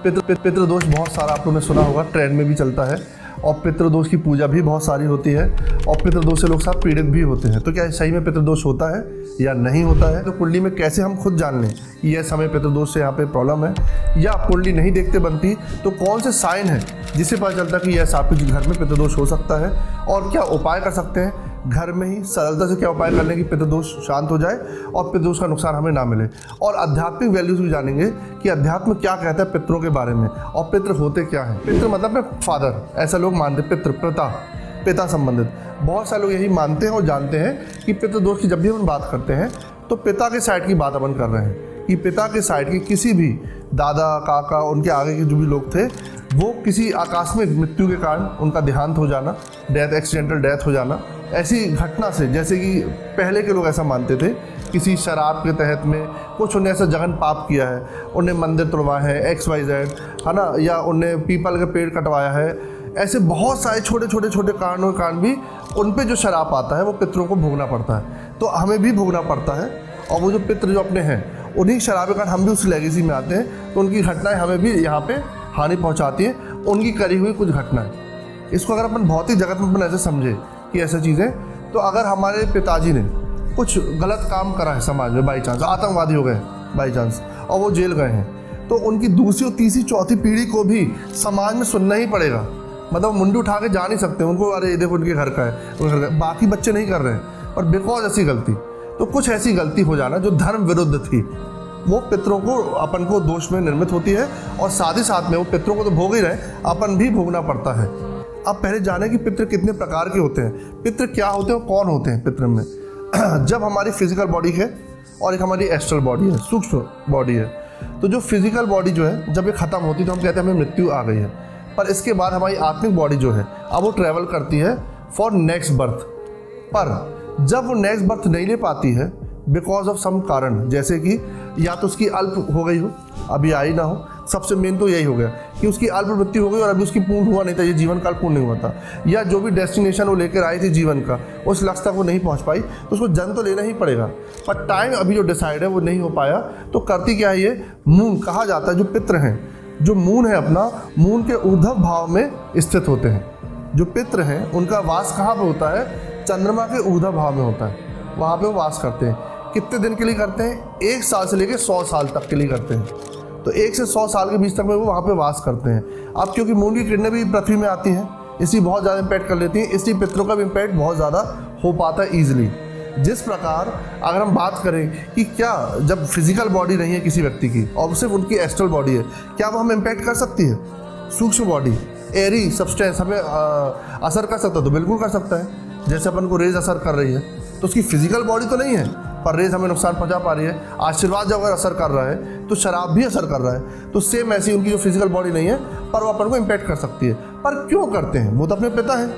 पितृदोष बहुत सारा आप लोगों ने सुना होगा, ट्रेंड में भी चलता है और पितृदोष की पूजा भी बहुत सारी होती है और पितृदोष से लोग साथ पीड़ित भी होते हैं। तो क्या सही में पितृदोष होता है या नहीं होता है? तो कुंडली में कैसे हम खुद जान लें कि यह हमें पितृदोष से यहाँ पे प्रॉब्लम है, या कुंडली नहीं देखते बनती तो कौन से साइन है जिससे पता चलता है कि यह आपके घर में पितृदोष हो सकता है, और क्या उपाय कर सकते हैं घर में ही सरलता से, क्या उपाय कर लें कि पितृदोष शांत हो जाए और पितृदोष का नुकसान हमें ना मिले। और आध्यात्मिक वैल्यूज भी जानेंगे कि अध्यात्म क्या कहता है पितरों के बारे में और पितृ होते क्या हैं। पितृ मतलब फादर, ऐसा लोग मानते हैं। पितृ पिता संबंधित बहुत सारे लोग यही मानते हैं और जानते हैं कि पितृदोष की जब भी हम बात करते हैं तो पिता के साइड की बात अपन कर रहे हैं कि पिता के साइड के किसी भी दादा काका उनके आगे के जो भी लोग थे वो किसी आकस्मिक मृत्यु के कारण उनका देहांत हो जाना, एक्सीडेंटल डेथ हो जाना, ऐसी घटना से, जैसे कि पहले के लोग ऐसा मानते थे किसी शराब के तहत में कुछ उन्हें ऐसा जघन पाप किया है, उन्हें मंदिर तोड़वाया है XYZ, है ना, या उन्हें पीपल का पेड़ कटवाया है, ऐसे बहुत सारे छोटे कारणों के कारण भी उन पे जो शराब आता है वो पितरों को भोगना पड़ता है। तो हमें भी भोगना पड़ता है और वो जो पितृ जो अपने हैं उन्हीं शराब के कारण हम भी उस लेगेसी में आते हैं, तो उनकी घटनाएं हमें भी यहाँ पे हानि पहुँचाती है, उनकी करी हुई कुछ घटनाएं। इसको अगर अपन भौतिक जगत में अपन ऐसे समझे कि ऐसी चीज़ें, तो अगर हमारे पिताजी ने कुछ गलत काम करा है समाज में, बाई चांस आतंकवादी हो गए बाई चांस और वो जेल गए हैं, तो उनकी दूसरी और तीसरी चौथी पीढ़ी को भी समाज में सुनना ही पड़ेगा। मतलब मुंडी उठा के जा नहीं सकते उनको, अरे ये देखो उनके घर का है, बाकी बच्चे नहीं कर रहे हैं, और बिकॉज ऐसी गलती, तो कुछ ऐसी गलती हो जाना जो धर्म विरुद्ध थी, वो पितरों को अपन को दोष में निर्मित होती है, और साथ ही साथ में वो पितरों को तो भोग ही रहे, अपन भी भोगना पड़ता है। अब पहले जाने कि पितृ कितने प्रकार के होते हैं, पितृ क्या होते हैं और कौन होते हैं पितृ में। जब हमारी फिजिकल बॉडी है और एक हमारी एस्ट्रल बॉडी है, सूक्ष्म बॉडी है, तो जो फिजिकल बॉडी जो है जब ये खत्म होती है तो हम कहते हैं हमें मृत्यु आ गई है, पर इसके बाद हमारी आत्मिक बॉडी जो है अब वो ट्रैवल करती है फॉर नेक्स्ट बर्थ। पर जब वो नेक्स्ट बर्थ नहीं ले पाती है बिकॉज ऑफ सम कारण, जैसे कि या तो उसकी अल्प हो गई हो, अभी आई ना हो, सबसे मेन तो यही हो गया कि उसकी अल्प मृत्यु हो गई और अभी उसकी पूर्ण हुआ नहीं था, ये जीवन काल पूर्ण नहीं हुआ था, या जो भी डेस्टिनेशन वो लेकर आई थी जीवन का उस लक्ष्य तक वो नहीं पहुंच पाई, तो उसको जन्म तो लेना ही पड़ेगा, पर टाइम अभी जो डिसाइड है वो नहीं हो पाया। तो करती क्या है ये मून कहा जाता है, जो पितृ हैं, जो मून है अपना, मून के ऊर्ध्व भाव में स्थित होते हैं। जो पितृ हैं उनका वास कहाँ पर होता है? चंद्रमा के ऊर्ध्व भाव में होता है, वहाँ पर वो वास करते हैं। कितने दिन के लिए करते हैं? 1 साल से लेकर 100 साल तक के लिए करते हैं, तो 1 से 100 साल के बीच तक में वो वहाँ पे वास करते हैं। अब क्योंकि मून की किरणें भी पृथ्वी में आती हैं, इसलिए बहुत ज़्यादा इम्पैक्ट कर लेती हैं, इसलिए पितरों का भी इम्पैक्ट बहुत ज़्यादा हो पाता है ईजिली। जिस प्रकार अगर हम बात करें कि क्या जब फिजिकल बॉडी नहीं है किसी व्यक्ति की और सिर्फ उनकी एस्ट्रल बॉडी है, क्या वो हमें इम्पैक्ट कर सकती है? सूक्ष्म बॉडी, एरी सब्सटेंस हमें असर कर सकता है? तो बिल्कुल कर सकता है। जैसे अपन को रेज असर कर रही है, तो उसकी फिजिकल बॉडी तो नहीं है पर रेज हमें नुकसान पहुंचा पा रही है। आशीर्वाद जब अगर असर कर रहा है तो शराब भी असर कर रहा है, तो सेम ऐसी उनकी जो फिजिकल बॉडी नहीं है पर वो अपन को इम्पैक्ट कर सकती है। पर क्यों करते हैं? वो तो अपने पिता हैं,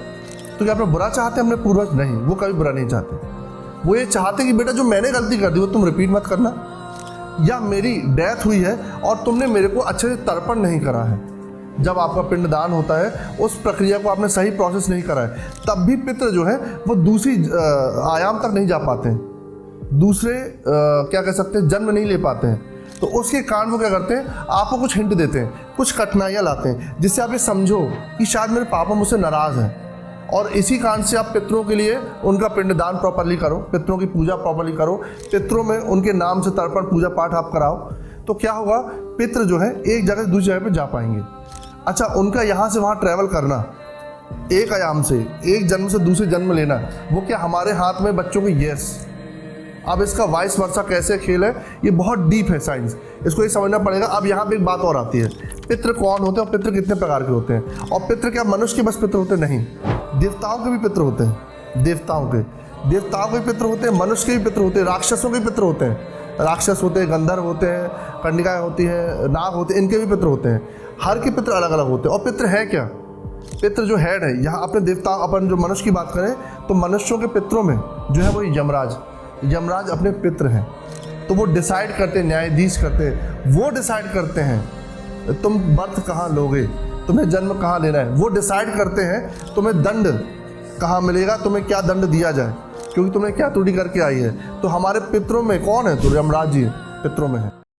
तो क्या अपना बुरा चाहते हैं अपने पूर्वज? नहीं, वो कभी बुरा नहीं चाहते। वो ये चाहते कि बेटा जो मैंने गलती कर दी वो तुम रिपीट मत करना, या मेरी डेथ हुई है और तुमने मेरे को अच्छे से तर्पण नहीं करा है। जब आपका पिंडदान होता है उस प्रक्रिया को आपने सही प्रोसेस नहीं करा है, तब भी पितृ जो है वो दूसरी आयाम तक नहीं जा पाते हैं, दूसरे क्या कह सकते हैं जन्म नहीं ले पाते हैं। तो उसके कारण वो क्या करते हैं? आपको कुछ हिंट देते हैं, कुछ कठिनाइयाँ लाते हैं, जिससे आप ये समझो कि शायद मेरे पापा मुझसे नाराज़ हैं, और इसी कारण से आप पितरों के लिए उनका पिंडदान प्रॉपरली करो, पितरों की पूजा प्रॉपरली करो, पितरों में उनके नाम से तर्पण पूजा पाठ आप कराओ। तो क्या होगा? पितृ जो है एक जगह से दूसरी जगह पर जा पाएंगे। अच्छा, उनका यहाँ से वहाँ ट्रैवल करना, एक आयाम से एक जन्म से दूसरे जन्म लेना, वो क्या हमारे हाथ में बच्चों को? यस। अब इसका वाइस वर्सा कैसे खेल है, ये बहुत डीप है साइंस, इसको ये समझना पड़ेगा। अब यहाँ पे एक बात और आती है, पितृ कौन होते हैं और पितृ कितने प्रकार के होते हैं? और पितृ क्या मनुष्य के बस पितृ होते? नहीं, देवताओं के भी पितृ होते हैं, देवताओं के पितृ होते हैं, मनुष्य के भी पितृ होते हैं, राक्षसों के भी पितृ होते हैं, राक्षस होते हैं, गंधर्व होते हैं, कन्यकाएं होती हैं, नाग होते हैं, इनके भी पितृ होते हैं। हर के पितृ अलग अलग होते हैं। और पितृ है क्या? पितृ जो हेड है, यहाँ अपने देवता, अपन जो मनुष्य की बात करें तो मनुष्यों के पितरों में जो है वो यमराज अपने पितृ हैं। तो वो डिसाइड करते हैं, न्यायाधीश करते हैं, वो डिसाइड करते हैं तुम बर्थ कहाँ लोगे, तुम्हें जन्म कहाँ लेना है, वो डिसाइड करते हैं तुम्हें दंड कहाँ मिलेगा, तुम्हें क्या दंड दिया जाए, क्योंकि तुमने क्या त्रुटि करके आई है। तो हमारे पितरों में कौन है? तो यमराज जी पितरों में है।